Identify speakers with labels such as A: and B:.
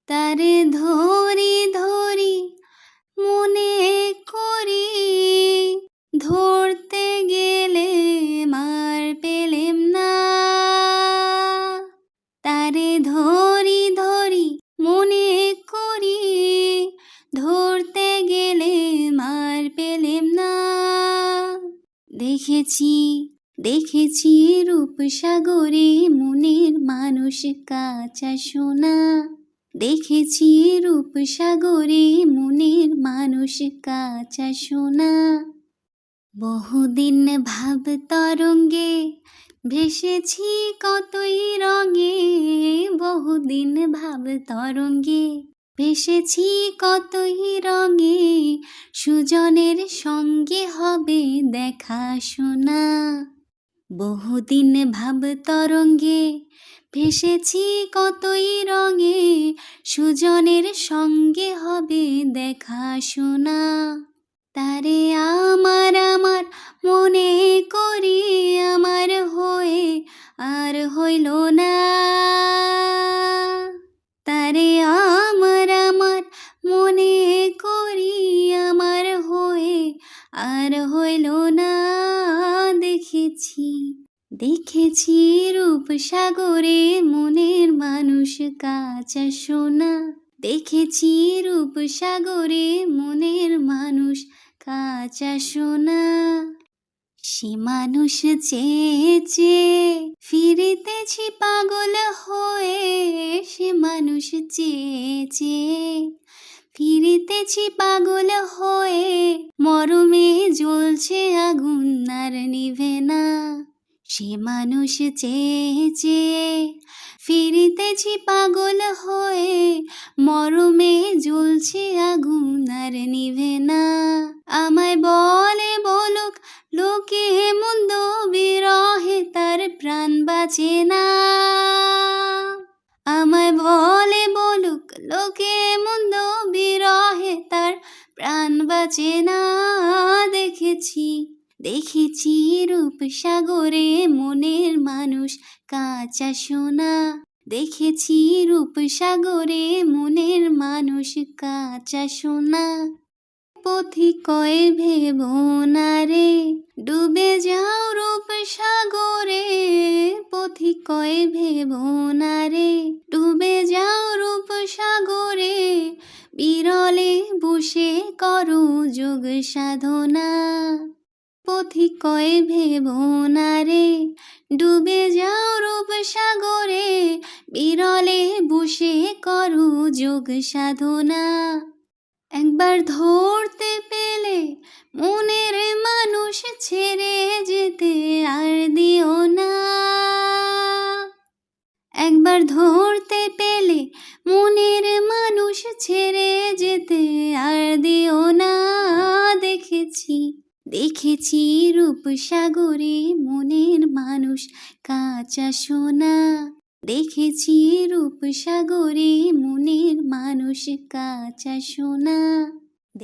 A: তারে ধরি ধরি মনে করি, ধরতে গেলে মার পেলেম না। তারে ধরি ধরি মনে করি, ধরতে গেলে মার পেলেম না। দেখেছি দেখেছি রূপসাগরে মনের মানুষ কাঁচা সোনা। দেখেছি রূপসাগরে মনের মানুষ কাঁচা সোনা। বহুদিন ভাব তরঙ্গে ভেসেছি কতই রঙে, বহুদিন ভাব তরঙ্গে ভেসেছি কতই রঙে। সুজনের সঙ্গে হবে দেখা শোনা। বহুদিন ভাব তরঙ্গে ভেসেছি কতই রঙে, সুজনের সঙ্গে হবে দেখা শোনা। তারে আমার আমার মনে করি, আমার হয়ে আর হইল না। তারে আমার আমার মনে করি, আমার হয়ে আর হইল না। দেখেছি দেখেছি রূপসাগরে মনের মানুষ কাঁচা সোনা। দেখেছি রূপসাগরে মনের মানুষ কাঁচা সোনা। সে মানুষ চেয়ে চেয়ে ফিরিতেছি পাগল হয়ে, সে মানুষ চেয়ে চেয়ে ফিরিতেছি পাগল হয়ে। মরমে জ্বলছে আগুন আর নিভে না। সে মানুষ চেয়ে চেয়ে ফিরিতেছি পাগল হয়ে, মরমে জ্বলছে আগুন আর নিভে না। আমায় বলে বলুক লোকে মন্দ, বিরহে তার প্রাণ বাঁচে না। আমায় বলে বলুক লোকে মন্দ, বিরহে তার প্রাণ বাঁচে না। দেখেছি দেখেছি রূপসাগরে মনের মানুষ কাঁচা সোনা। দেখেছি রূপসাগরে মনের মানুষ কাঁচা সোনা। পথিকয় ভেবো না রে ডুবে যাও রূপসাগরে, পথিকয় ভেবো না রে ডুবে যাও রূপসাগরে। বিরলে বসে করো যোগ সাধনা। পথিকয় ভেবো না রে ডুবে যাও রূপসাগরে, বিরলে বসে করো যোগ সাধনা। একবার ধরতে পেলে মনের মানুষ ছেড়ে যেতে আর দিও না। একবার ধরতে পেলে মনের মানুষ ছেড়ে যেতে আর দিও না। দেখেছি দেখেছি রূপসাগরে মনের মানুষ কাঁচা সোনা। দেখেছি রূপসাগরে মনের মানুষ কাঁচা সোনা।